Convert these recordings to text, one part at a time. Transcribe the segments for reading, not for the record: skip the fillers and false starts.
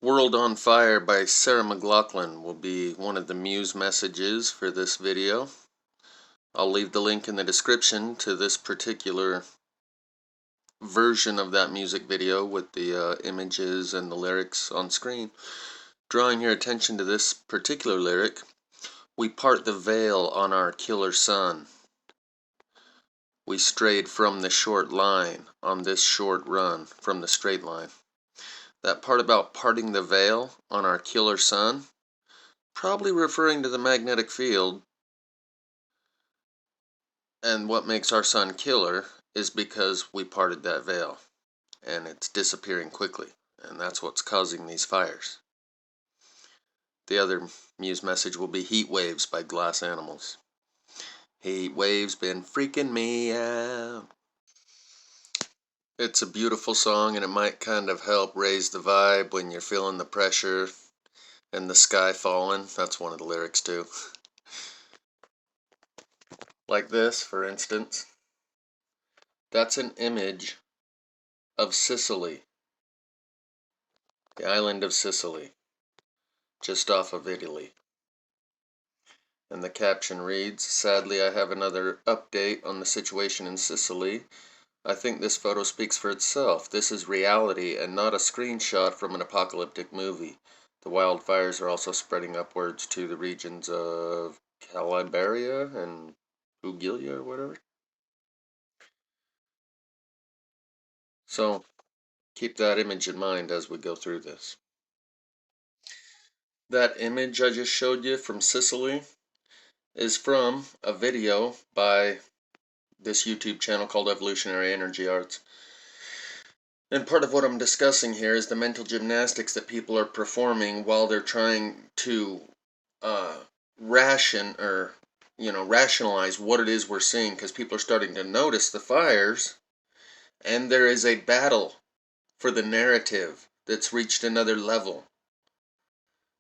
World on Fire by Sarah McLachlan will be one of the muse messages for this video. I'll leave the link in the description to this particular version of that music video with the images and the lyrics on screen. Drawing your attention to this particular lyric, we part the veil on our killer sun. We strayed from the short line on this short run from the straight line. That part about parting the veil on our killer sun, probably referring to the magnetic field, and what makes our sun killer is because we parted that veil, and it's disappearing quickly, and that's what's causing these fires. The other muse message will be Heat Waves by Glass Animals. Heat waves been freaking me out. It's a beautiful song, and it might kind of help raise the vibe when you're feeling the pressure and the sky falling. That's one of the lyrics too. Like this, for instance. That's an image of Sicily, the island of Sicily, just off of Italy. And the caption reads, "Sadly, I have another update on the situation in Sicily. I think this photo speaks for itself. This is reality and not a screenshot from an apocalyptic movie. The wildfires are also spreading upwards to the regions of Calabria and Puglia or whatever. So keep that image in mind as we go through this." That image I just showed you from Sicily is from a video by this YouTube channel called Evolutionary Energy Arts. And part of what I'm discussing here is the mental gymnastics that people are performing while they're trying to rationalize what it is we're seeing, because people are starting to notice the fires, and there is a battle for the narrative that's reached another level.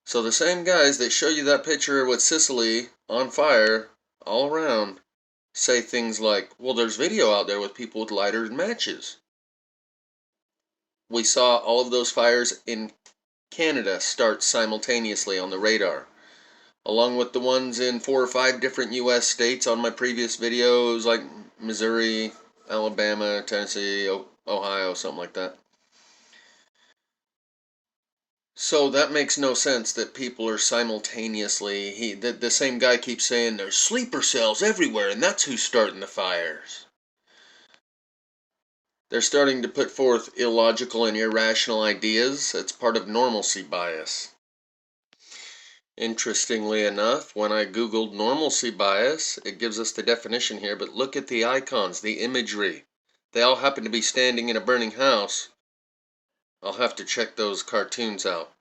So the same guys that show you that picture with Sicily on fire all around say things like, well, there's video out there with people with lighters and matches. We saw all of those fires in Canada start simultaneously on the radar, along with the ones in 4 or 5 different US states on my previous videos, like Missouri, Alabama, Tennessee, Ohio, something like that. So that makes no sense that people are simultaneously, the same guy keeps saying there's sleeper cells everywhere and that's who's starting the fires. They're starting to put forth illogical and irrational ideas. It's part of normalcy bias. Interestingly enough, when I googled normalcy bias, it gives us the definition here, but look at the icons, the imagery. They all happen to be standing in a burning house. I'll have to check those cartoons out.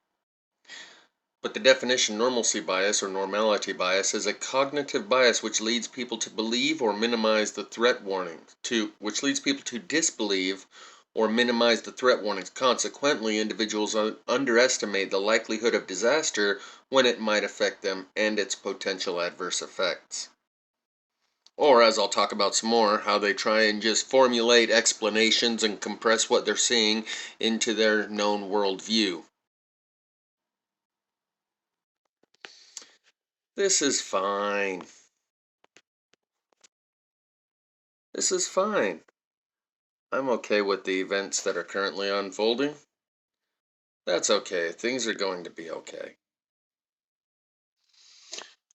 But the definition, normalcy bias or normality bias, is a cognitive bias which leads people to believe or minimize the threat warnings, which leads people to disbelieve or minimize the threat warnings. Consequently, individuals underestimate the likelihood of disaster when it might affect them and its potential adverse effects. Or, as I'll talk about some more, how they try and just formulate explanations and compress what they're seeing into their known worldview. This is fine. This is fine. I'm okay with the events that are currently unfolding. That's okay. Things are going to be okay.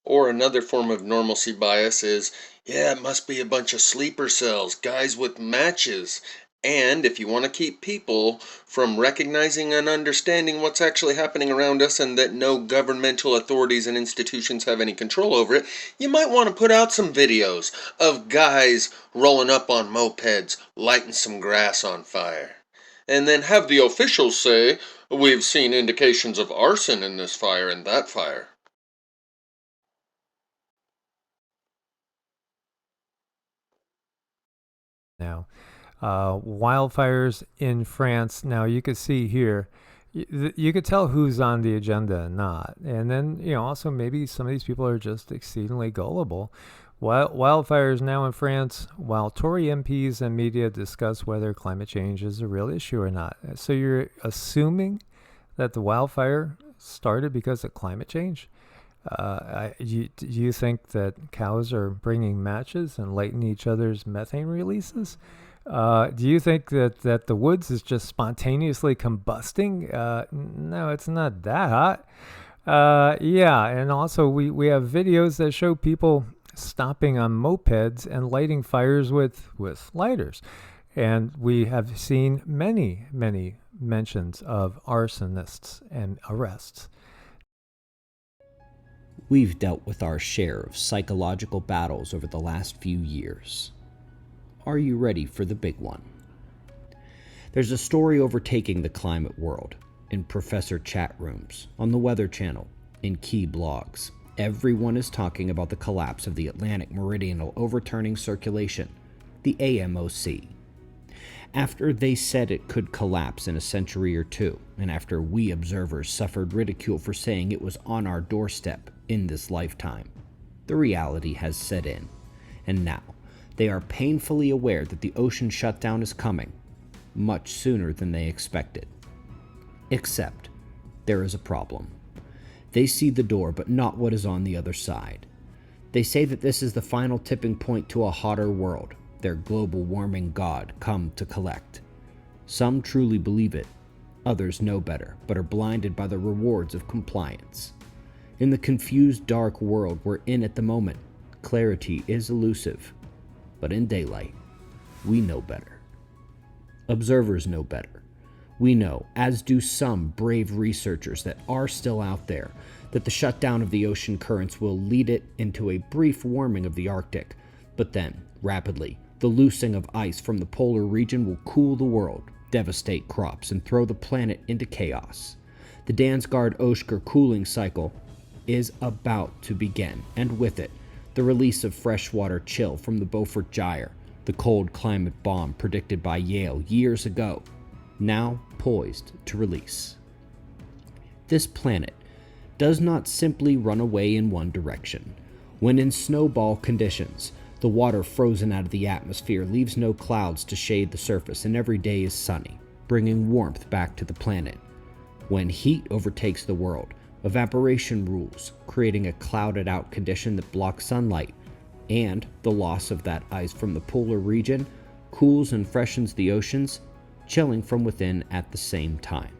Or another form of normalcy bias is, yeah, it must be a bunch of sleeper cells, guys with matches. And if you want to keep people from recognizing and understanding what's actually happening around us and that no governmental authorities and institutions have any control over it, you might want to put out some videos of guys rolling up on mopeds, lighting some grass on fire. And then have the officials say, we've seen indications of arson in this fire and that fire. Now, wildfires in France. Now you could see here, you could tell who's on the agenda and not. And then, also maybe some of these people are just exceedingly gullible. Wildfires now in France, while Tory MPs and media discuss whether climate change is a real issue or not. So you're assuming that the wildfire started because of climate change? Do you think that cows are bringing matches and lighting each other's methane releases? Do you think that the woods is just spontaneously combusting? No, it's not that hot. Yeah, and also we have videos that show people stopping on mopeds and lighting fires with lighters. And we have seen many mentions of arsonists and arrests. We've dealt with our share of psychological battles over the last few years. Are you ready for the big one? There's a story overtaking the climate world in professor chat rooms, on the Weather Channel, in key blogs. Everyone is talking about the collapse of the Atlantic Meridional Overturning Circulation, the AMOC. After they said it could collapse in a century or two, and after we observers suffered ridicule for saying it was on our doorstep in this lifetime, the reality has set in, and now they are painfully aware that the ocean shutdown is coming, much sooner than they expected. Except, there is a problem. They see the door, but not what is on the other side. They say that this is the final tipping point to a hotter world, their global warming god come to collect. Some truly believe it, others know better, but are blinded by the rewards of compliance. In the confused, dark world we're in at the moment, clarity is elusive. But in daylight, we know better. Observers know better. We know, as do some brave researchers that are still out there, that the shutdown of the ocean currents will lead it into a brief warming of the Arctic, but then, rapidly, the loosing of ice from the polar region will cool the world, devastate crops, and throw the planet into chaos. The Dansgaard-Oeschger cooling cycle is about to begin, and with it, the release of freshwater chill from the Beaufort Gyre, the cold climate bomb predicted by Yale years ago, now poised to release. This planet does not simply run away in one direction. When in snowball conditions, the water frozen out of the atmosphere leaves no clouds to shade the surface, and every day is sunny, bringing warmth back to the planet. When heat overtakes the world, evaporation rules, creating a clouded out condition that blocks sunlight, and the loss of that ice from the polar region cools and freshens the oceans, chilling from within at the same time.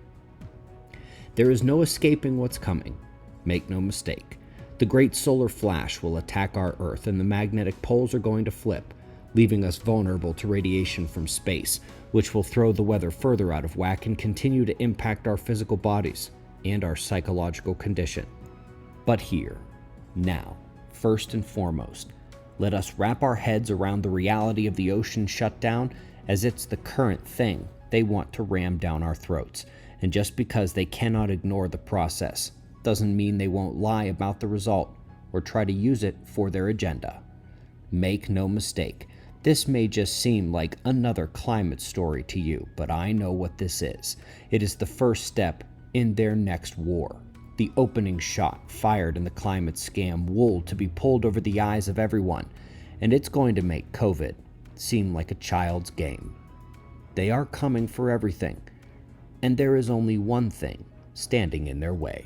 There is no escaping what's coming. Make no mistake. The great solar flash will attack our Earth, and the magnetic poles are going to flip, leaving us vulnerable to radiation from space, which will throw the weather further out of whack and continue to impact our physical bodies and our psychological condition. But here, now, first and foremost, let us wrap our heads around the reality of the ocean shutdown, as it's the current thing they want to ram down our throats. And just because they cannot ignore the process doesn't mean they won't lie about the result or try to use it for their agenda. Make no mistake, this may just seem like another climate story to you, but I know what this is. It is the first step in their next war. The opening shot fired in the climate scam wool to be pulled over the eyes of everyone, and it's going to make COVID seem like a child's game. They are coming for everything, and there is only one thing standing in their way.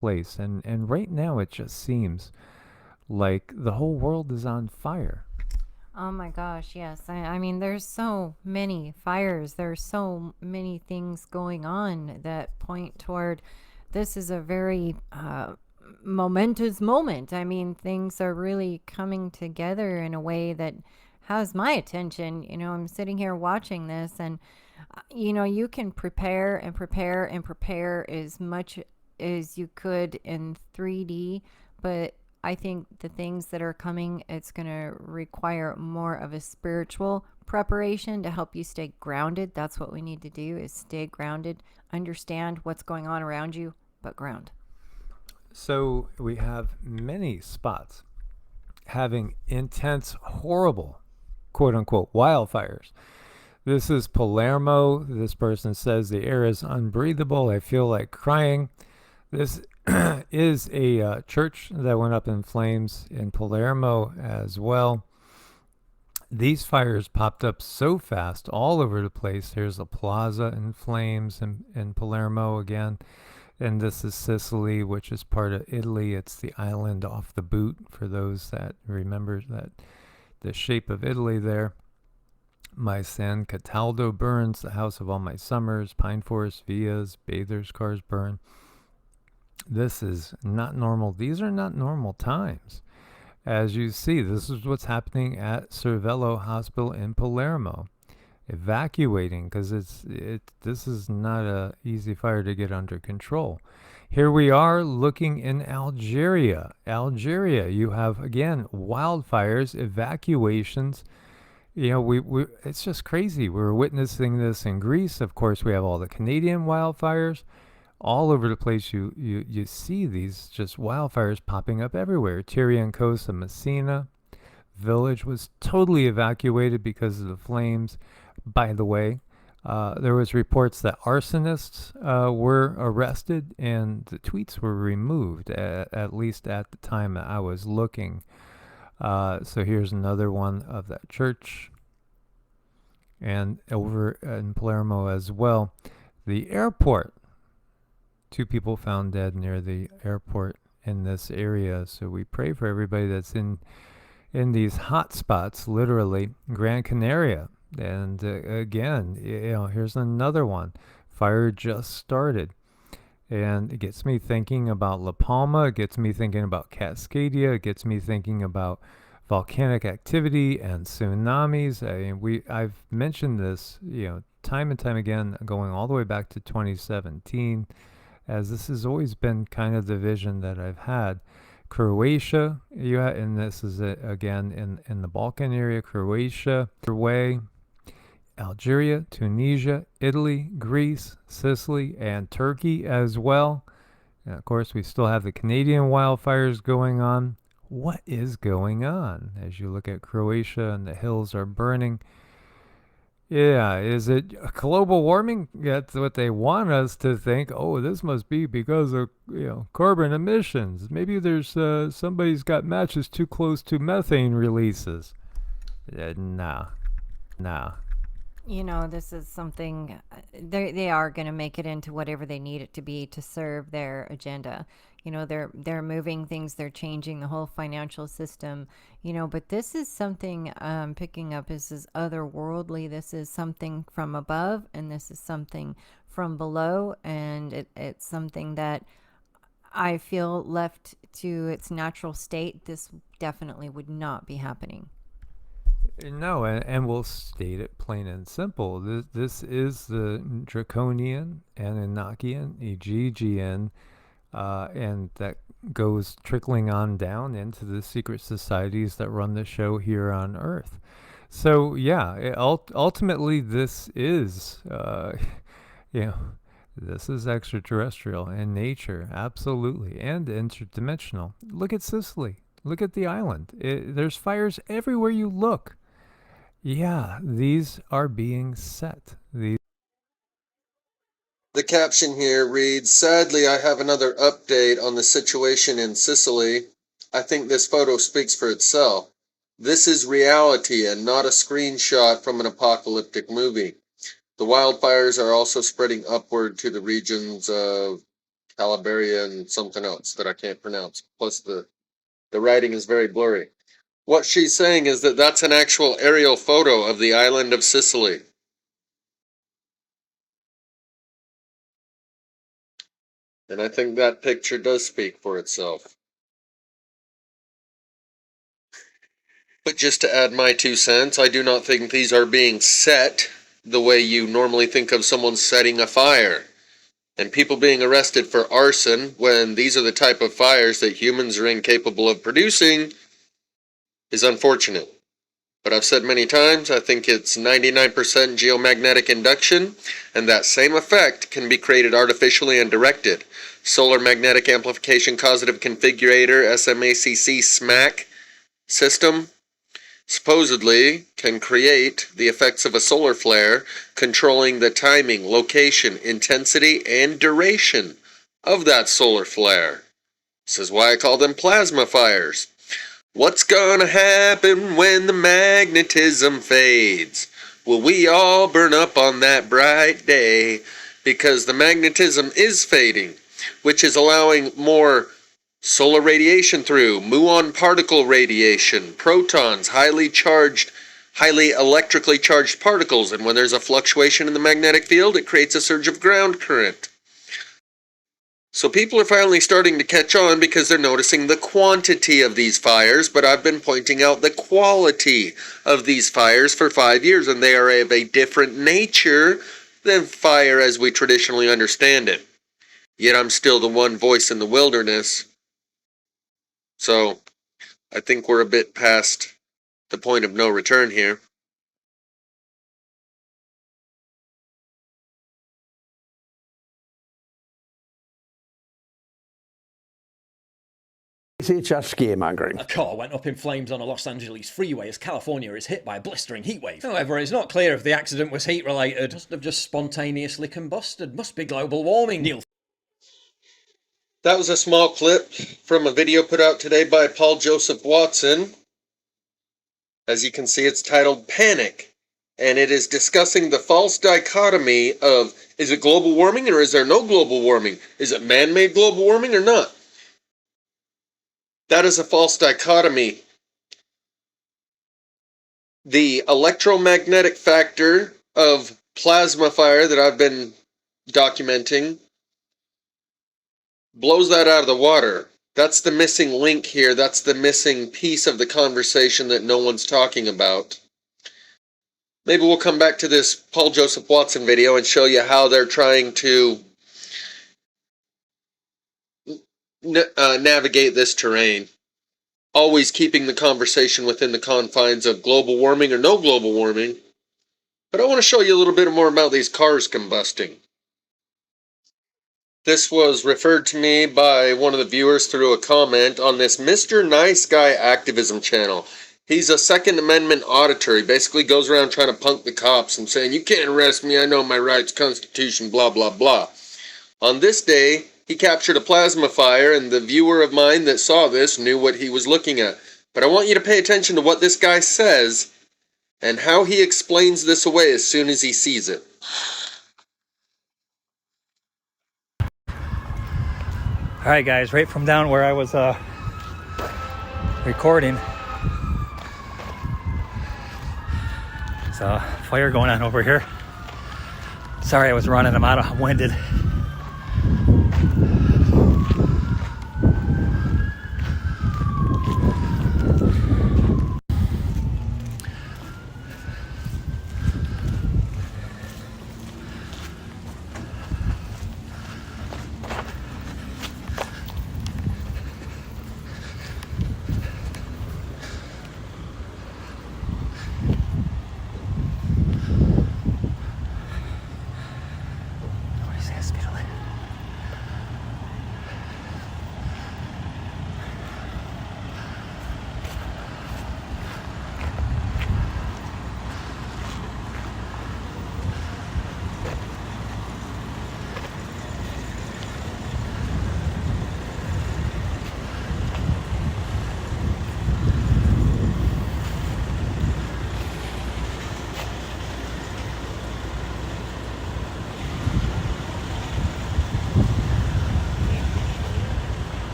Place, and right now it just seems like the whole world is on fire. Oh my gosh, yes. I mean, there's so many fires. There's so many things going on that point toward this is a very momentous moment. I mean, things are really coming together in a way that has my attention. I'm sitting here watching this, and you can prepare and prepare and prepare as much as you could in 3D, but I think the things that are coming, it's going to require more of a spiritual preparation to help you stay grounded. That's what we need to do, is stay grounded, understand what's going on around you, but ground. So we have many spots having intense, horrible, quote unquote, wildfires. This is Palermo. This person says the air is unbreathable. I feel like crying. This is a church that went up in flames in Palermo as well. These fires popped up so fast all over the place. Here's a plaza in flames in Palermo again. And this is Sicily, which is part of Italy. It's the island off the boot for those that remember that the shape of Italy there. My San Cataldo burns, the house of all my summers, pine forest, villas, bathers' cars burn. This is not normal. These are not normal times. As you see, this is what's happening at Cervello Hospital in Palermo. Evacuating because this is not a easy fire to get under control. Here we are looking in Algeria. Algeria, you have again wildfires, evacuations. We it's just crazy. We're witnessing this in Greece. Of course, we have all the Canadian wildfires all over the place. You see these just wildfires popping up everywhere. Tiriancosa, Messina village was totally evacuated because of the flames. By the way, there was reports that arsonists were arrested and the tweets were removed, at least at the time that I was looking. So here's another one of that church. And over in Palermo as well, the airport. 2 people found dead near the airport in this area. So we pray for everybody that's in these hot spots, literally. Gran Canaria. And again, here's another one. Fire just started. And it gets me thinking about La Palma. It gets me thinking about Cascadia. It gets me thinking about volcanic activity and tsunamis. I've mentioned this, time and time again, going all the way back to 2017, as this has always been kind of the vision that I've had. Croatia, and this is again in the Balkan area. Croatia, way, Algeria, Tunisia, Italy, Greece, Sicily, and Turkey as well. And of course, we still have the Canadian wildfires going on. What is going on? As you look at Croatia and the hills are burning. Yeah, is it global warming? That's what they want us to think. Oh, this must be because of carbon emissions. Maybe there's somebody's got matches too close to methane releases. Nah. This is something they are going to make it into whatever they need it to be to serve their agenda. They're moving things, they're changing the whole financial system. But this is something picking up. This is otherworldly. This is something from above, and this is something from below, and it's something that I feel left to its natural state. This definitely would not be happening. No, and we'll state it plain and simple. This is the draconian, Anunnaki, Egigian, and that goes trickling on down into the secret societies that run the show here on Earth. So yeah, ultimately this is, this is extraterrestrial in nature, absolutely, and interdimensional. Look at Sicily. Look at the island. There's fires everywhere you look. Yeah, these are being set. The caption here reads, "Sadly, I have another update on the situation in Sicily. I think this photo speaks for itself. This is reality and not a screenshot from an apocalyptic movie. The wildfires are also spreading upward to the regions of Calabria and something else that I can't pronounce. Plus the writing is very blurry. What she's saying is that that's an actual aerial photo of the island of Sicily. And I think that picture does speak for itself. But just to add my 2 cents, I do not think these are being set the way you normally think of someone setting a fire. And people being arrested for arson when these are the type of fires that humans are incapable of producing is unfortunate. But I've said many times, I think it's 99% geomagnetic induction, and that same effect can be created artificially and directed. Solar Magnetic Amplification Causative Configurator, SMACC SMAC system supposedly can create the effects of a solar flare, controlling the timing, location, intensity, and duration of that solar flare. This is why I call them plasma fires. What's gonna happen when the magnetism fades? Will we all burn up on that bright day? Because the magnetism is fading, which is allowing more solar radiation through, muon particle radiation, protons, highly electrically charged particles, and when there's a fluctuation in the magnetic field, it creates a surge of ground current. So people are finally starting to catch on because they're noticing the quantity of these fires, but I've been pointing out the quality of these fires for 5 years, and they are of a different nature than fire as we traditionally understand it. Yet I'm still the one voice in the wilderness. So I think we're a bit past the point of no return here. It's just scaremongering. A car went up in flames on a Los Angeles freeway as California is hit by a blistering heatwave. However, it's not clear if the accident was heat-related. Must have just spontaneously combusted. Must be global warming. Neil. That was a small clip from a video put out today by Paul Joseph Watson. As you can see, it's titled Panic, and it is discussing the false dichotomy of, is it global warming or is there no global warming? Is it man-made global warming or not? That is a false dichotomy. The electromagnetic factor of plasma fire that I've been documenting blows that out of the water. That's the missing link here. That's the missing piece of the conversation that no one's talking about. Maybe we'll come back to this Paul Joseph Watson video and show you how they're trying to navigate this terrain. Always keeping the conversation within the confines of global warming or no global warming. But I want to show you a little bit more about these cars combusting. This was referred to me by one of the viewers through a comment on this Mr. Nice Guy activism channel. He's a Second Amendment auditor. He basically goes around trying to punk the cops and saying, you can't arrest me, I know my rights, Constitution, blah, blah, blah. On this day, he captured a plasma fire, and the viewer of mine that saw this knew what he was looking at. But I want you to pay attention to what this guy says and how he explains this away as soon as he sees it. Alright guys, right from down where I was recording, there's a fire going on over here. Sorry I was running, I'm winded.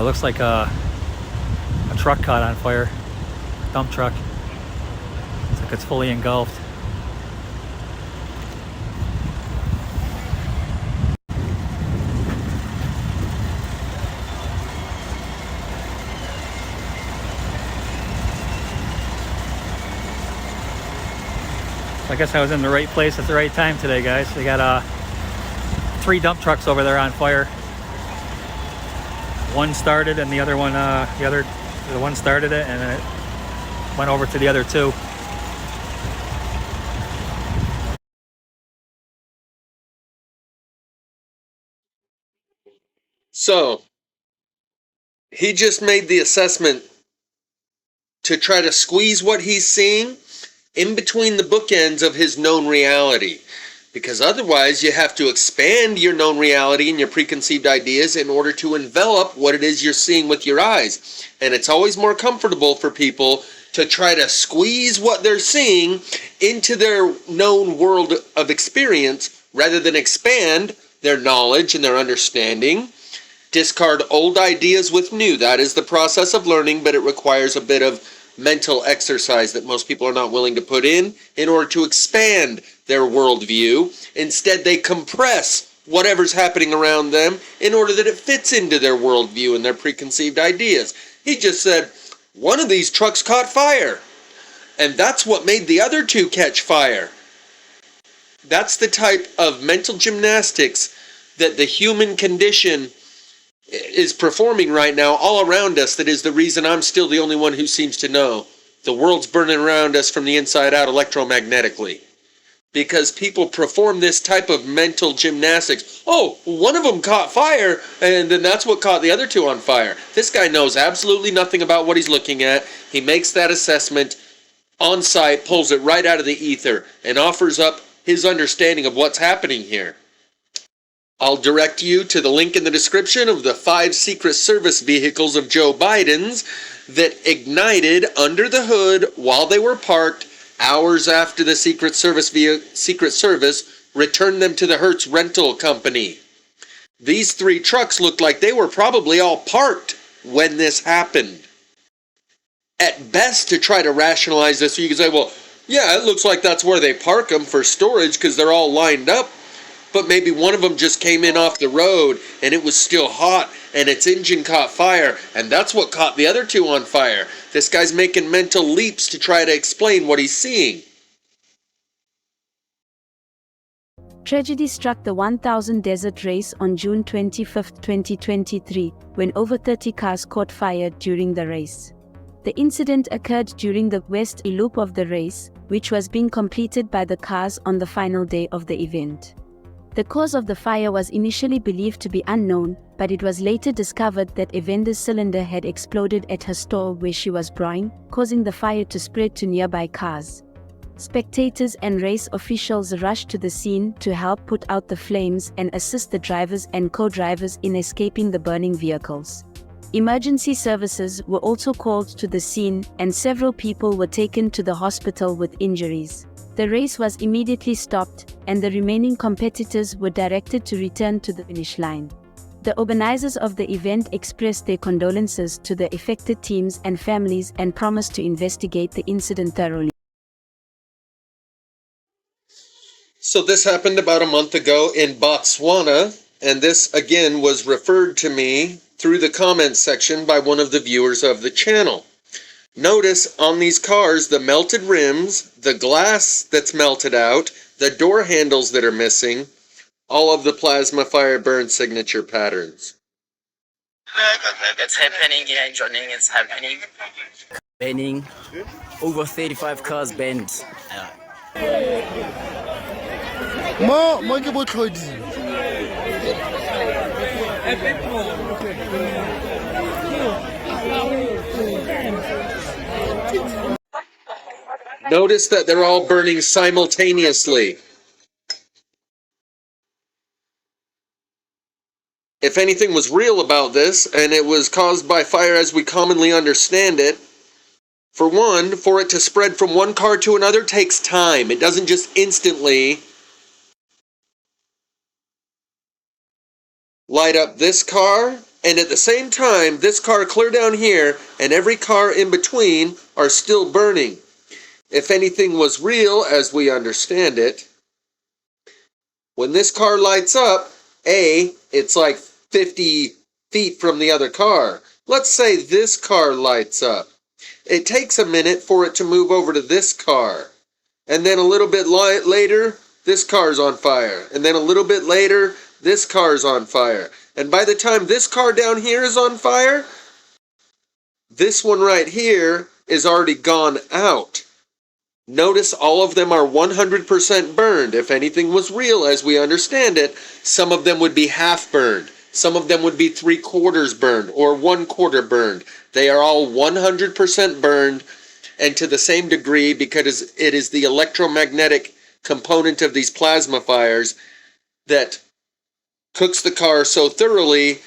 So it looks like a truck caught on fire, dump truck. It's like it's fully engulfed. I guess I was in the right place at the right time today, guys. We got 3 dump trucks over there on fire. One started, and the other one, the one started it, and then it went over to the other 2. So, he just made the assessment to try to squeeze what he's seeing in between the bookends of his known reality. Because otherwise you have to expand your known reality and your preconceived ideas in order to envelop what it is you're seeing with your eyes. And it's always more comfortable for people to try to squeeze what they're seeing into their known world of experience rather than expand their knowledge and their understanding. Discard old ideas with new. That is the process of learning, but it requires a bit of mental exercise that most people are not willing to put in order to expand their worldview. Instead, they compress whatever's happening around them in order that it fits into their worldview and their preconceived ideas. He just said, one of these trucks caught fire, and that's what made the other 2 catch fire. That's the type of mental gymnastics that the human condition is performing right now all around us. That is the reason I'm still the only one who seems to know. The world's burning around us from the inside out electromagnetically. Because people perform this type of mental gymnastics. Oh, one of them caught fire, and then that's what caught the other 2 on fire. This guy knows absolutely nothing about what he's looking at. He makes that assessment on site, pulls it right out of the ether, and offers up his understanding of what's happening here. I'll direct you to the link in the description of the 5 Secret Service vehicles of Joe Biden's that ignited under the hood while they were parked hours after the Secret Service returned them to the Hertz rental company. These 3 trucks looked like they were probably all parked when this happened. At best, to try to rationalize this, you can say, well, yeah, it looks like that's where they park them for storage because they're all lined up. But maybe one of them just came in off the road and it was still hot and its engine caught fire, and that's what caught the other 2 on fire. This guy's making mental leaps to try to explain what he's seeing. Tragedy struck the 1000 Desert Race on June 25, 2023, when over 30 cars caught fire during the race. The incident occurred during the west loop of the race, which was being completed by the cars on the final day of the event. The cause of the fire was initially believed to be unknown, but it was later discovered that a vendor's cylinder had exploded at her store where she was brewing, causing the fire to spread to nearby cars. Spectators and race officials rushed to the scene to help put out the flames and assist the drivers and co-drivers in escaping the burning vehicles. Emergency services were also called to the scene, and several people were taken to the hospital with injuries. The race was immediately stopped, and the remaining competitors were directed to return to the finish line. The organizers of the event expressed their condolences to the affected teams and families and promised to investigate the incident thoroughly. So this happened about a month ago in Botswana, and this again was referred to me through the comments section by one of the viewers of the channel. Notice on these cars the melted rims, the glass that's melted out, the door handles that are missing, all of the plasma fire burn signature patterns. It's happening here in Jordan, it's happening. Burning, over 35 cars burned. Mo ke botlhodi. Notice that they're all burning simultaneously. If anything was real about this, and it was caused by fire as we commonly understand it, for one, for it to spread from one car to another takes time. It doesn't just instantly light up this car And at the same time, this car clear down here and every car in between are still burning. If anything was real, as we understand it, when this car lights up, it's like 50 feet from the other car. Let's say this car lights up. It takes a minute for it to move over to this car. And then a little bit later, this car's on fire. And then a little bit later, this car's on fire. And by the time this car down here is on fire, this one right here is already gone out. Notice all of them are 100% burned. If anything was real as we understand it, some of them would be half burned. Some of them would be 3/4 burned or 1/4 burned. They are all 100% burned, and to the same degree, because it is the electromagnetic component of these plasma fires that cooks the car so thoroughly,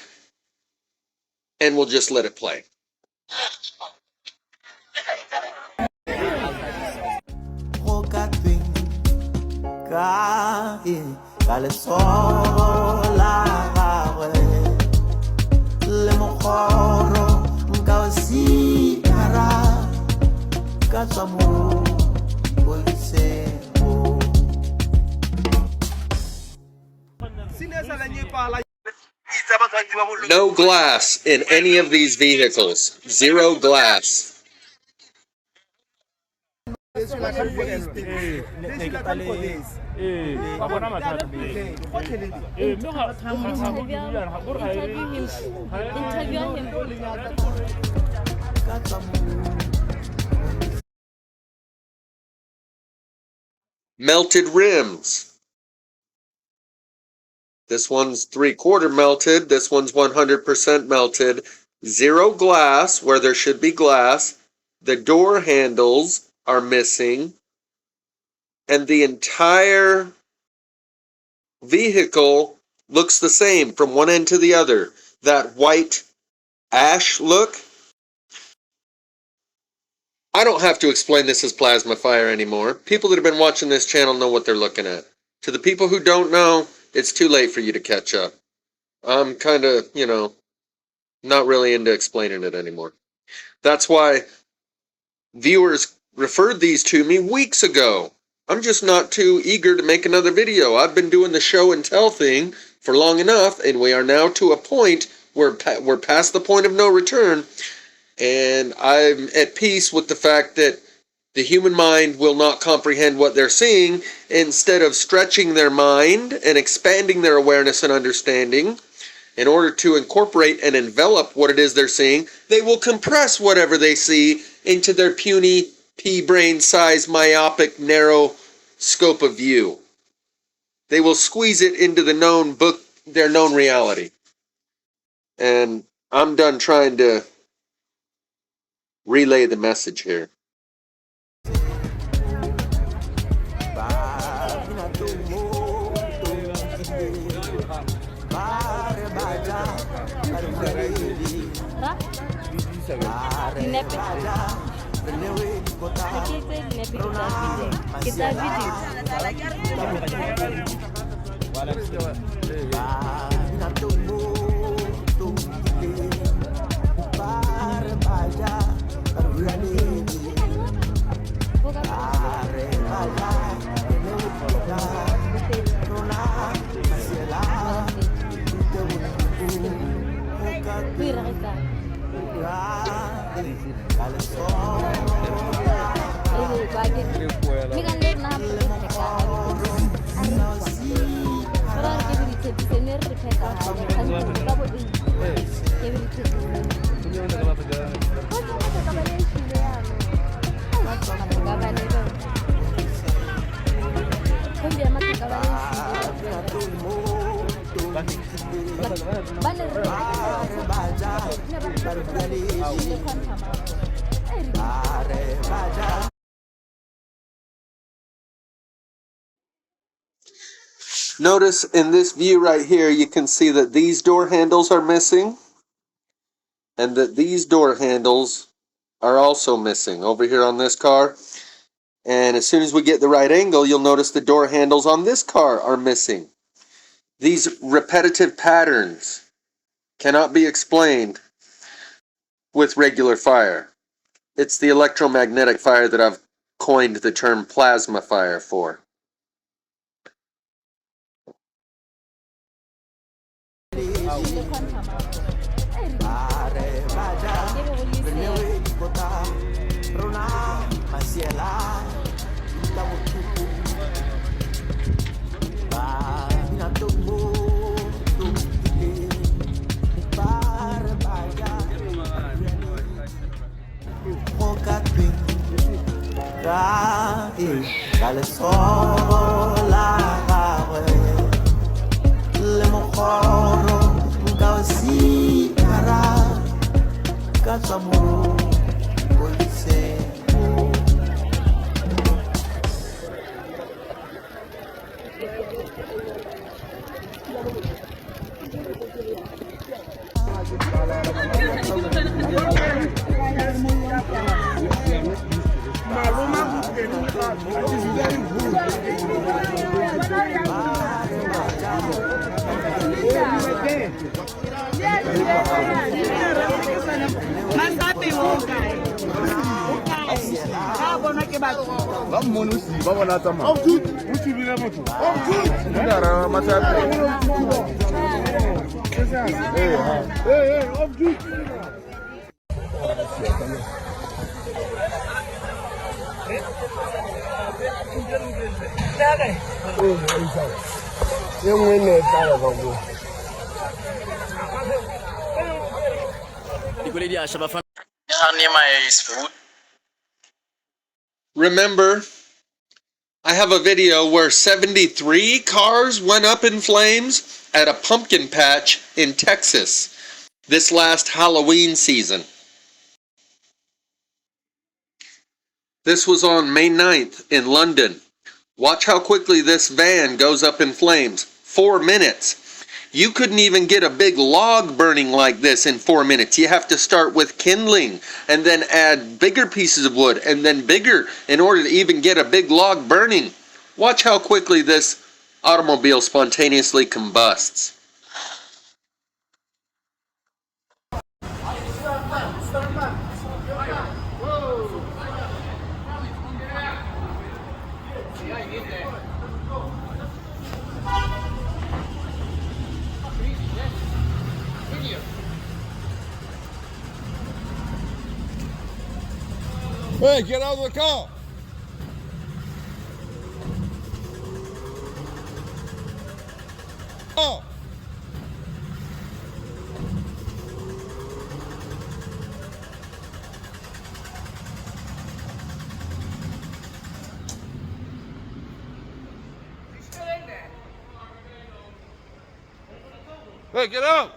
and we'll just let it play. No glass in any of these vehicles. 0 glass. Melted rims. This one's 3/4 melted. This one's 100% melted. 0 glass where there should be glass. The door handles are missing. And the entire vehicle looks the same from one end to the other. That white ash look. I don't have to explain this as plasma fire anymore. People that have been watching this channel know what they're looking at. To the people who don't know, it's too late for you to catch up. I'm kind of, not really into explaining it anymore. That's why viewers referred these to me weeks ago. I'm just not too eager to make another video. I've been doing the show and tell thing for long enough, and we are now to a point where we're past the point of no return, and I'm at peace with the fact that the human mind will not comprehend what they're seeing. Instead of stretching their mind and expanding their awareness and understanding in order to incorporate and envelop what it is they're seeing, they will compress whatever they see into their puny, pea-brain size, myopic, narrow scope of view. They will squeeze it into their known reality. And I'm done trying to relay the message here. Notice in this view right here, you can see that these door handles are missing and that these door handles are also missing over here on this car. And as soon as we get the right angle, you'll notice the door handles on this car are missing. These repetitive patterns cannot be explained with regular fire. It's the electromagnetic fire that I've coined the term plasma fire for. Remember, I have a video where 73 cars went up in flames at a pumpkin patch in Texas this last Halloween season. This was on May 9th in London. Watch how quickly this van goes up in flames. 4 minutes. You couldn't even get a big log burning like this in 4 minutes. You have to start with kindling and then add bigger pieces of wood and then bigger in order to even get a big log burning. Watch how quickly this automobile spontaneously combusts. Hey, get out of the car! Oh! Hey, get out!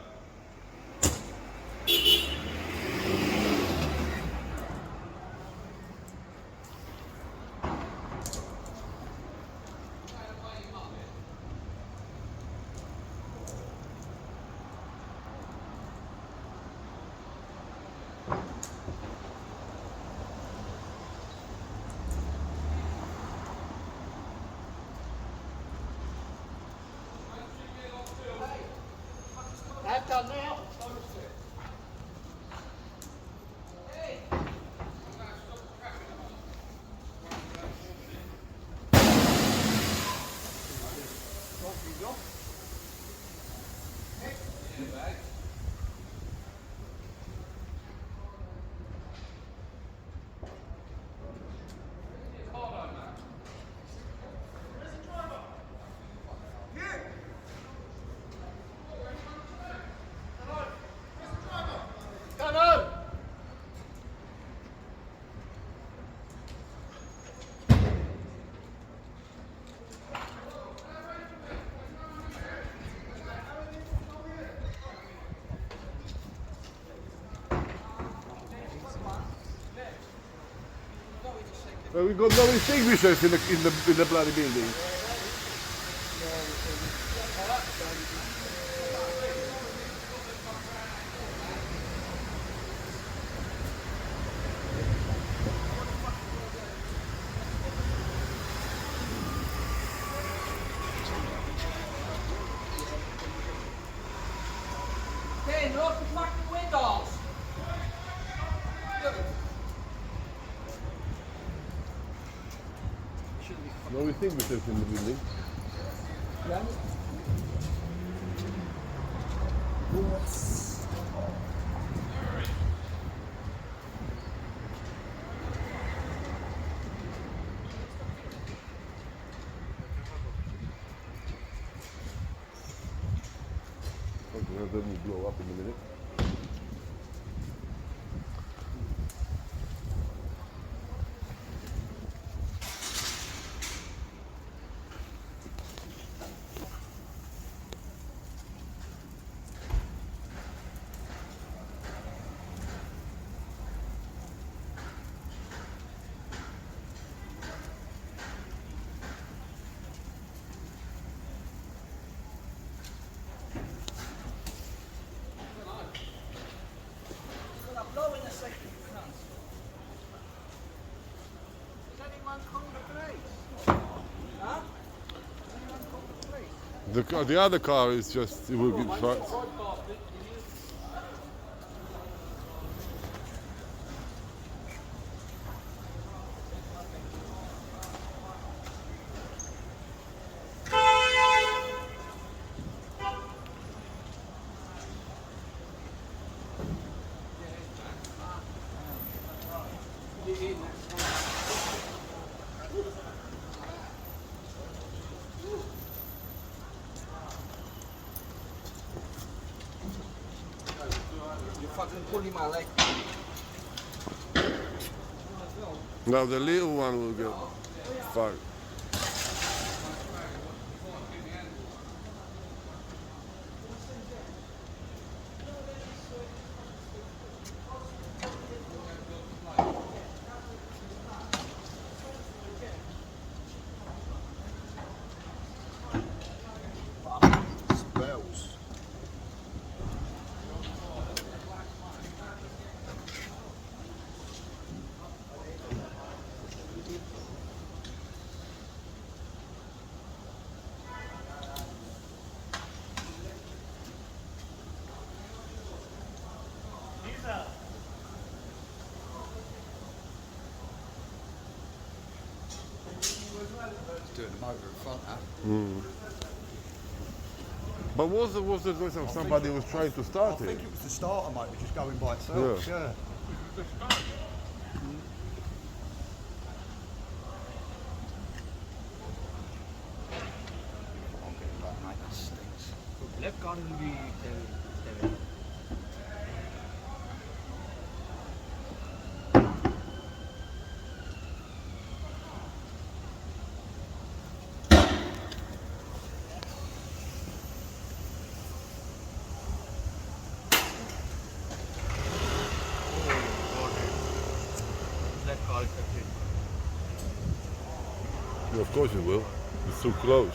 We got no extinguishers in the bloody building. No extinguishers in the building. Okay, that will blow up in a minute. The other car is just, it will be fine. You're fucking pulling my leg. Now the little one will get fucked. Spells. Doing the motor in front, huh? But was the noise of somebody was trying to I start think it? it was the starter, mate, which is going by itself. Yeah. Yeah. I'm getting that, mate. That stinks. Left gun will be left call affected. Yeah, of course it will. It's too close.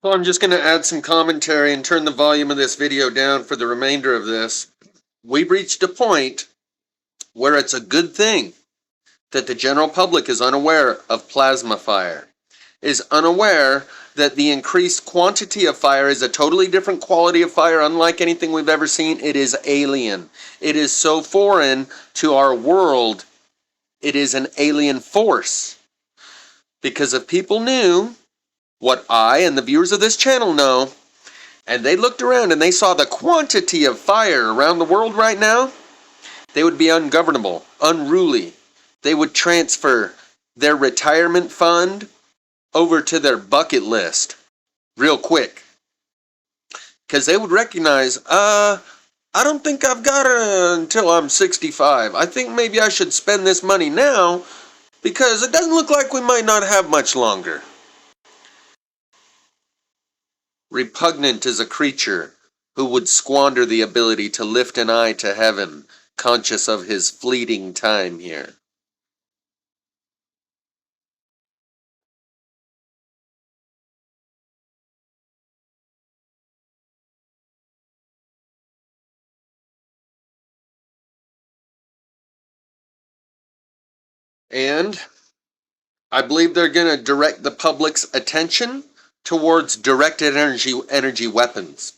So I'm just going to add some commentary and turn the volume of this video down for the remainder of this. We've reached a point where it's a good thing that the general public is unaware of plasma fire, is unaware that the increased quantity of fire is a totally different quality of fire, unlike anything we've ever seen. It is alien. It is so foreign to our world. It is an alien force. Because if people knew what I and the viewers of this channel know, and they looked around and they saw the quantity of fire around the world right now, they would be ungovernable, unruly. They would transfer their retirement fund over to their bucket list real quick. Because they would recognize, I don't think I've got it until I'm 65. I think maybe I should spend this money now because it doesn't look like we might not have much longer. Repugnant is a creature who would squander the ability to lift an eye to heaven, conscious of his fleeting time here. And I believe they're going to direct the public's attention towards directed energy weapons.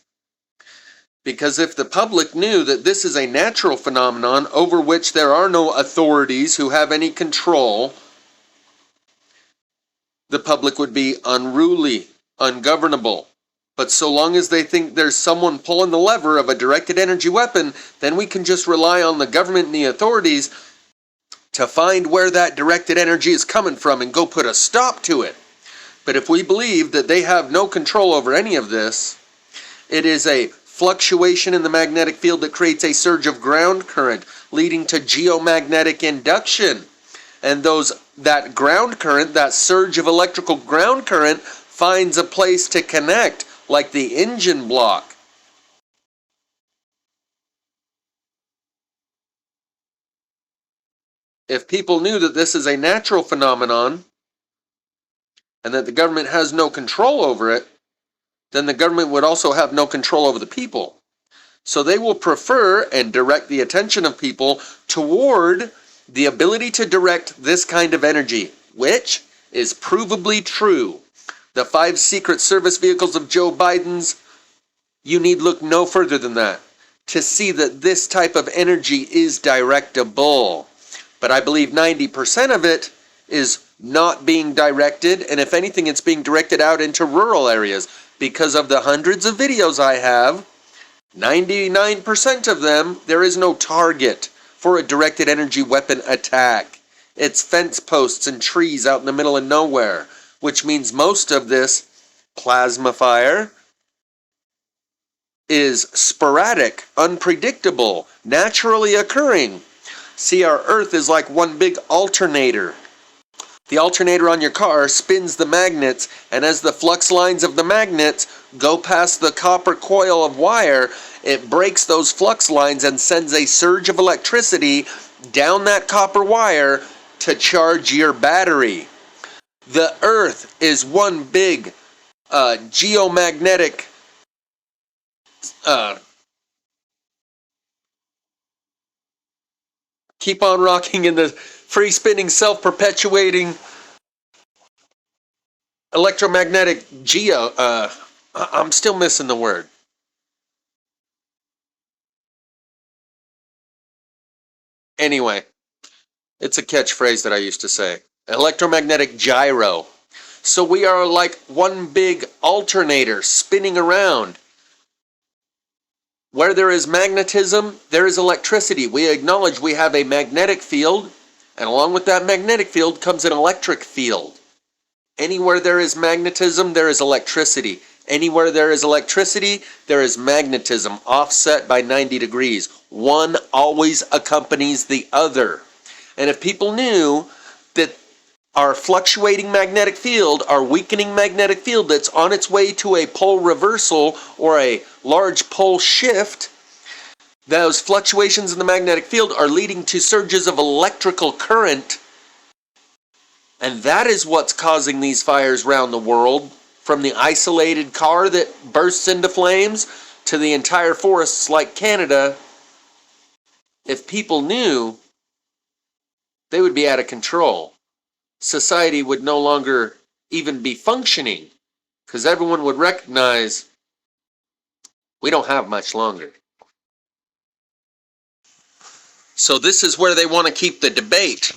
Because if the public knew that this is a natural phenomenon over which there are no authorities who have any control, the public would be unruly, ungovernable. But so long as they think there's someone pulling the lever of a directed energy weapon, then we can just rely on the government and the authorities to find where that directed energy is coming from and go put a stop to it. But if we believe that they have no control over any of this, it is a fluctuation in the magnetic field that creates a surge of ground current, leading to geomagnetic induction. And that ground current, that surge of electrical ground current, finds a place to connect, like the engine block. If people knew that this is a natural phenomenon, and that the government has no control over it, then the government would also have no control over the people. So they will prefer and direct the attention of people toward the ability to direct this kind of energy, which is provably true. The 5 secret service vehicles of Joe Biden's, you need look no further than that to see that this type of energy is directable. But I believe 90% of it is not being directed, and if anything, it's being directed out into rural areas. Because of the hundreds of videos I have, 99% of them, there is no target for a directed energy weapon attack. It's fence posts and trees out in the middle of nowhere, which means most of this plasma fire is sporadic, unpredictable, naturally occurring. See, our Earth is like one big alternator. The alternator on your car spins the magnets, and as the flux lines of the magnets go past the copper coil of wire, it breaks those flux lines and sends a surge of electricity down that copper wire to charge your battery. The Earth is one big geomagnetic keep on rocking in the free spinning, self-perpetuating electromagnetic I'm still missing the word. Anyway, it's a catchphrase that I used to say. Electromagnetic gyro. So we are like one big alternator spinning around. Where there is magnetism, there is electricity. We acknowledge we have a magnetic field, and along with that magnetic field comes an electric field. Anywhere there is magnetism, there is electricity. Anywhere there is electricity, there is magnetism, offset by 90 degrees. One always accompanies the other. And if people knew that our fluctuating magnetic field, our weakening magnetic field that's on its way to a pole reversal or a large pole shift, those fluctuations in the magnetic field are leading to surges of electrical current. And that is what's causing these fires around the world, from the isolated car that bursts into flames to the entire forests like Canada. If people knew, they would be out of control. Society would no longer even be functioning, because everyone would recognize we don't have much longer. So this is where they want to keep the debate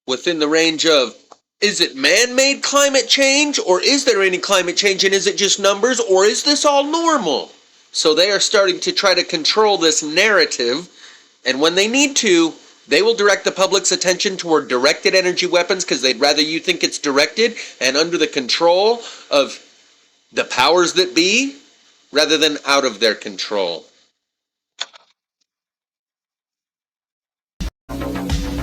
within the range of, is it man-made climate change, or is there any climate change, and is it just numbers, or is this all normal? So they are starting to try to control this narrative, and when they need to, they will direct the public's attention toward directed energy weapons because they'd rather you think it's directed and under the control of the powers that be rather than out of their control.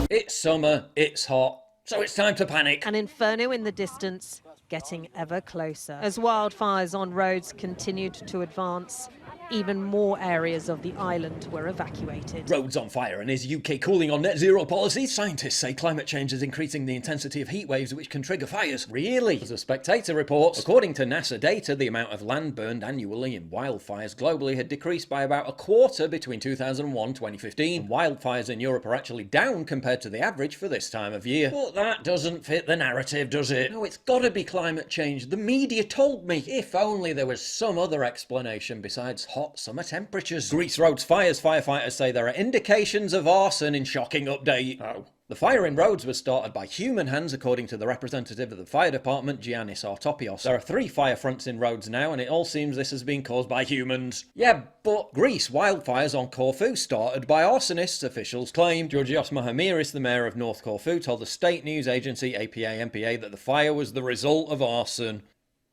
It's summer, it's hot, so it's time to panic. An inferno in the distance. getting ever closer. As wildfires on roads continued to advance, even more areas of the island were evacuated. Roads on fire, and is UK cooling on net zero policy? Scientists say climate change is increasing the intensity of heat waves which can trigger fires. Really? As a Spectator reports, according to NASA data, the amount of land burned annually in wildfires globally had decreased by about a quarter between 2001 and 2015. And wildfires in Europe are actually down compared to the average for this time of year. But that doesn't fit the narrative, does it? No, it's gotta be climate change. The media told me. If only there was some other explanation besides hot summer temperatures. Greece Roads fires. Firefighters say there are indications of arson in shocking update. Oh. The fire in Rhodes was started by human hands, according to the representative of the fire department, Giannis Artopios. There are 3 fire fronts in Rhodes now, and it all seems this has been caused by humans. Yeah, but Greece wildfires on Corfu started by arsonists, officials claim. Georgios Mahamiris, the mayor of North Corfu, told the state news agency APA-MPA that the fire was the result of arson.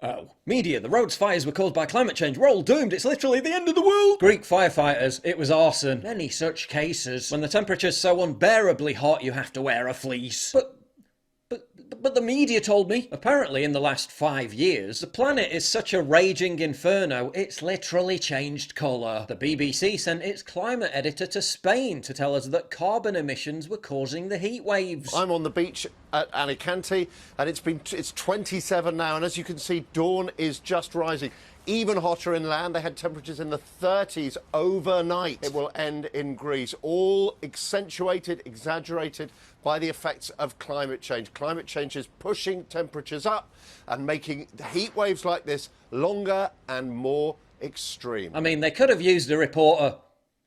Oh. Media, the Rhodes fires were caused by climate change. We're all doomed. It's literally the end of the world. Greek firefighters, it was arson. Many such cases. When the temperature's so unbearably hot, you have to wear a fleece. But the media told me. Apparently, in the last 5 years, the planet is such a raging inferno, it's literally changed colour. The BBC sent its climate editor to Spain to tell us that carbon emissions were causing the heat waves. I'm on the beach at Alicante, and it's 27 now, and as you can see, dawn is just rising. Even hotter inland. They had temperatures in the 30s overnight. It will end in Greece. All accentuated, exaggerated by the effects of climate change. Climate change is pushing temperatures up and making heat waves like this longer and more extreme. I mean, they could have used a reporter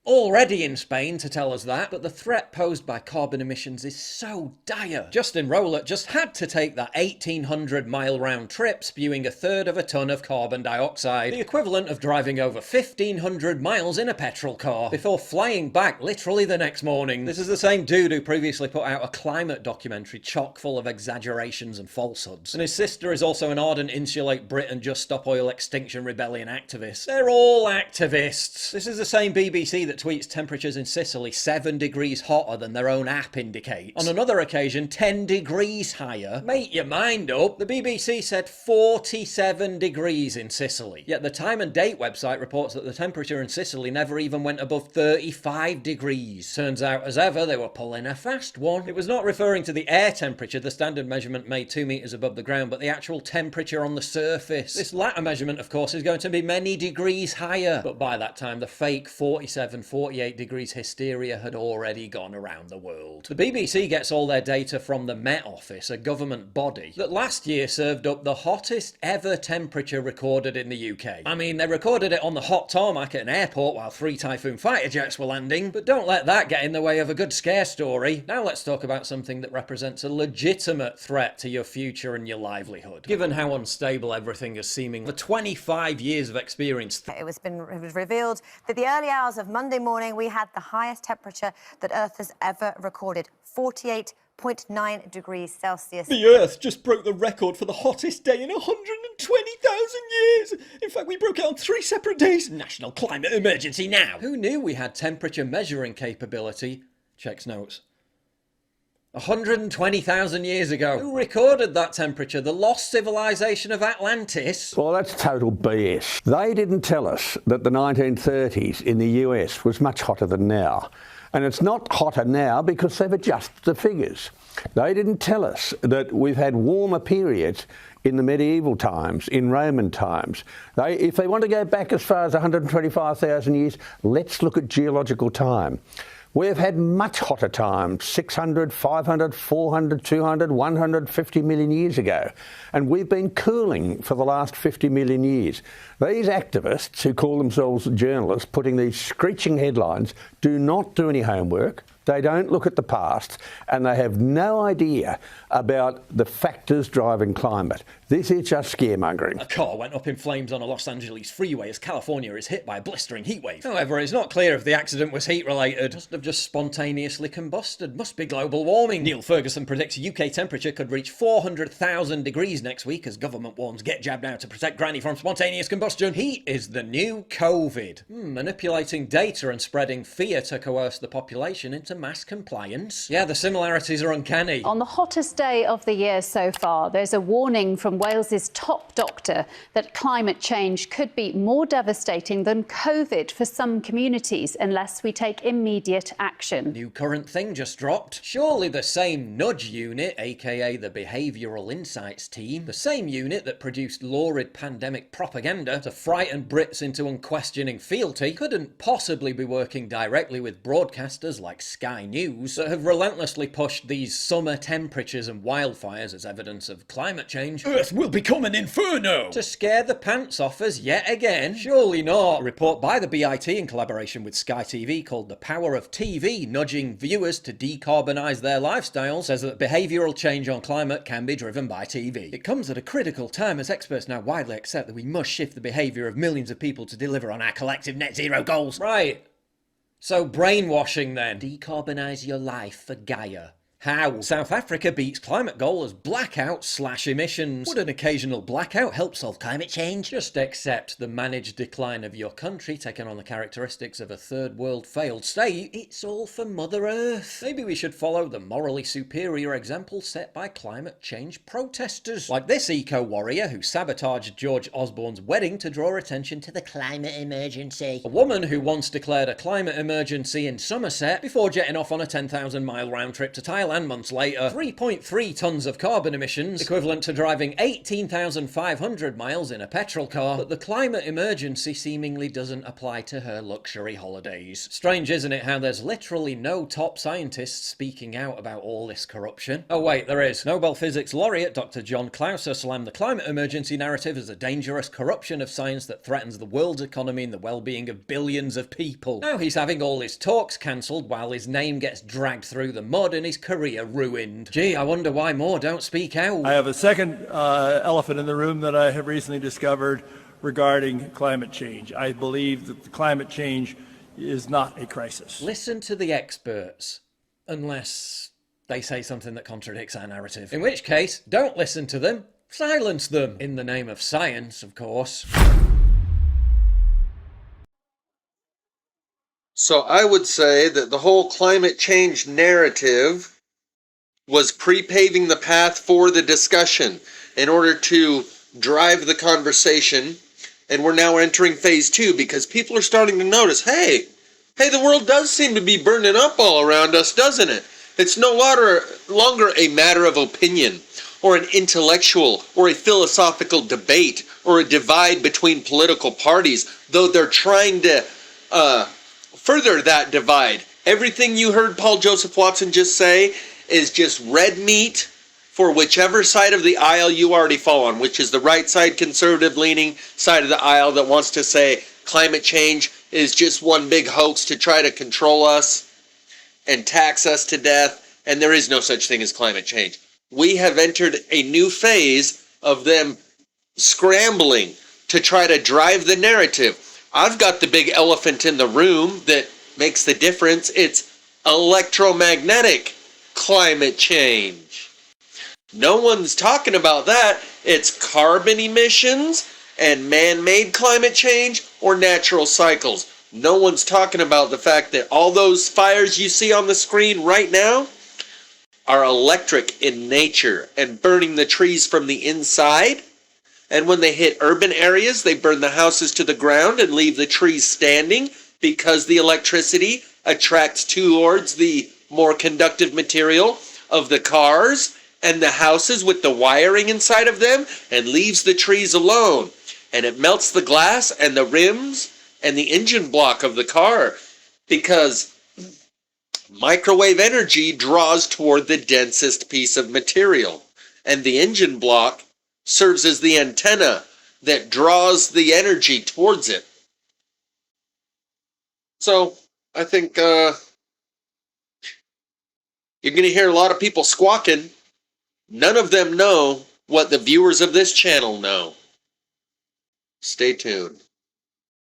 already in Spain to tell us that, but the threat posed by carbon emissions is so dire. Justin Rowlett just had to take that 1,800-mile round trip, spewing 1/3 of a ton of carbon dioxide, the equivalent of driving over 1,500 miles in a petrol car, before flying back literally the next morning. This is the same dude who previously put out a climate documentary chock full of exaggerations and falsehoods. And his sister is also an ardent Insulate Britain Just Stop Oil Extinction Rebellion activist. They're all activists. This is the same BBC that tweets temperatures in Sicily 7 degrees hotter than their own app indicates. On another occasion, 10 degrees higher. Make your mind up. The BBC said 47 degrees in Sicily. Yet the Time and Date website reports that the temperature in Sicily never even went above 35 degrees. Turns out, as ever, they were pulling a fast one. It was not referring to the air temperature, the standard measurement made 2 meters above the ground, but the actual temperature on the surface. This latter measurement, of course, is going to be many degrees higher. But by that time, the fake 48 degrees hysteria had already gone around the world. The BBC gets all their data from the Met Office, a government body that last year served up the hottest ever temperature recorded in the UK. I mean, they recorded it on the hot tarmac at an airport while 3 Typhoon fighter jets were landing, but don't let that get in the way of a good scare story. Now let's talk about something that represents a legitimate threat to your future and your livelihood. Given how unstable everything is seeming, for 25 years of experience. It was revealed that the early hours of Monday morning we had the highest temperature that Earth has ever recorded, 48.9 degrees Celsius. The Earth just broke the record for the hottest day in 120,000 years. In fact, we broke it on 3 separate days. National climate emergency now. Who knew we had temperature measuring capability? Checks notes. 120,000 years ago. Who recorded that temperature? The lost civilization of Atlantis? Well, that's total BS. They didn't tell us that the 1930s in the US was much hotter than now. And it's not hotter now because they've adjusted the figures. They didn't tell us that we've had warmer periods in the medieval times, in Roman times. If they want to go back as far as 125,000 years, let's look at geological time. We've had much hotter times, 600, 500, 400, 200, 150 million years ago. And we've been cooling for the last 50 million years. These activists who call themselves journalists, putting these screeching headlines, do not do any homework. They don't look at the past, and they have no idea about the factors driving climate. This is just scaremongering. A car went up in flames on a Los Angeles freeway as California is hit by a blistering heatwave. However, it's not clear if the accident was heat-related. Must have just spontaneously combusted. Must be global warming. Neil Ferguson predicts UK temperature could reach 400,000 degrees next week as government warns get jabbed now to protect granny from spontaneous combustion. Heat is the new COVID. Manipulating data and spreading fear to coerce the population into mass compliance. Yeah, the similarities are uncanny. On the hottest day of the year so far, there's a warning from Wales's top doctor that climate change could be more devastating than COVID for some communities unless we take immediate action. New current thing just dropped. Surely the same nudge unit, aka the Behavioural Insights team, the same unit that produced lurid pandemic propaganda to frighten Brits into unquestioning fealty, couldn't possibly be working directly with broadcasters like Sky News that have relentlessly pushed these summer temperatures and wildfires as evidence of climate change. Earth will become an inferno! To scare the pants off us yet again? Surely not. A report by the BIT in collaboration with Sky TV called The Power of TV Nudging Viewers to Decarbonise Their Lifestyles says that behavioural change on climate can be driven by TV. It comes at a critical time as experts now widely accept that we must shift the behaviour of millions of people to deliver on our collective net zero goals. Right. So brainwashing then. Decarbonise your life for Gaia. How? South Africa beats climate goal as blackout/emissions. Would an occasional blackout help solve climate change? Just accept the managed decline of your country taking on the characteristics of a third world failed state. It's all for Mother Earth. Maybe we should follow the morally superior example set by climate change protesters. Like this eco-warrior who sabotaged George Osborne's wedding to draw attention to the climate emergency. A woman who once declared a climate emergency in Somerset before jetting off on a 10,000-mile round trip to Thailand months later. 3.3 tonnes of carbon emissions, equivalent to driving 18,500 miles in a petrol car, but the climate emergency seemingly doesn't apply to her luxury holidays. Strange, isn't it, how there's literally no top scientists speaking out about all this corruption? Oh wait, there is. Nobel Physics laureate Dr. John Clauser slammed the climate emergency narrative as a dangerous corruption of science that threatens the world's economy and the well-being of billions of people. Now he's having all his talks cancelled while his name gets dragged through the mud and his career ruined. Gee, I wonder why more don't speak out. I have a second elephant in the room that I have recently discovered regarding climate change. I believe that the climate change is not a crisis. Listen to the experts, unless they say something that contradicts our narrative. In which case, don't listen to them, silence them. In the name of science, of course. So I would say that the whole climate change narrative was pre-paving the path for the discussion in order to drive the conversation. And we're now entering phase 2 because people are starting to notice, hey, the world does seem to be burning up all around us, doesn't it? It's no longer a matter of opinion or an intellectual or a philosophical debate or a divide between political parties, though they're trying to further that divide. Everything you heard Paul Joseph Watson just say is just red meat for whichever side of the aisle you already fall on, which is the right side, conservative-leaning side of the aisle that wants to say climate change is just one big hoax to try to control us and tax us to death, and there is no such thing as climate change. We have entered a new phase of them scrambling to try to drive the narrative. I've got the big elephant in the room that makes the difference. It's electromagnetic climate change. No one's talking about that. It's carbon emissions and man-made climate change or natural cycles. No one's talking about the fact that all those fires you see on the screen right now are electric in nature and burning the trees from the inside. And when they hit urban areas, they burn the houses to the ground and leave the trees standing because the electricity attracts towards the more conductive material of the cars and the houses with the wiring inside of them and leaves the trees alone. And it melts the glass and the rims and the engine block of the car because microwave energy draws toward the densest piece of material. And the engine block serves as the antenna that draws the energy towards it. So I think you're going to hear a lot of people squawking. None of them know what the viewers of this channel know. Stay tuned.